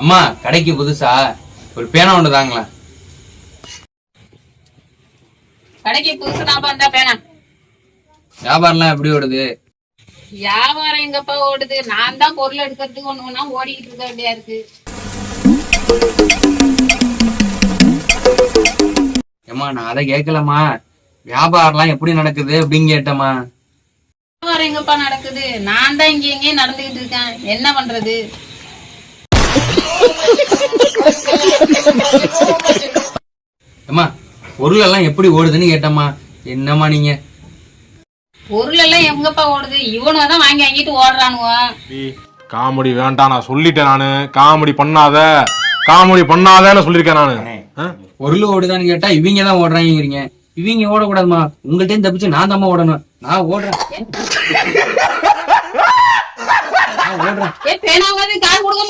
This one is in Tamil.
அம்மா கடைக்கு புதுசா ஒரு பேனா ஒன்று தாங்களா? கடைக்கு புதுசு நான் பண்ணா பேனா. வியாபாரம்லாம் எப்படி ஓடுது? வியாபாரம் எங்கப்பா ஓடுது? நான் தான் பொருள் எடுக்கிறதுக்கு ஒண்ணு ஒண்ணா ஓடிக்கிட்டு இருக்க வேண்டியா இருக்கு. ஏம்மா நான் அதை கேட்கலம்மா, வியாபாரம்லாம் எப்படி நடக்குது அப்படின்னு கேட்டம்மா. வியாபாரம் எங்கப்பா நடக்குது? நான் தான் இங்க எங்கேயும் நடந்துகிட்டு இருக்கேன், என்ன பண்றது? ஏம்மா பொருள் எல்லாம் எப்படி ஓடுதுன்னு கேட்டம்மா. என்னம்மா நீங்க? பொருள் எல்லாம் எங்கப்பா ஓடுது? இவனுவ தான் வாங்கி வாங்கிட்டு ஓடுறானுவ. காமெடி வேண்டாம், நான் சொல்லிட்டேன். நானு காமெடி பண்ணாதன்னு சொல்லிருக்கேன் நானு. பொருள் ஓடுதான்னு கேட்டா இவங்க தான் ஓடுறாங்கிறீங்க. இவங்க ஓடக்கூடாதுமா, உங்கள்கிட்ட தப்பிச்சு நான் தாம்மா ஓடணும். நான் ஓடுறேன். பேனாவது காசு கொடுக்க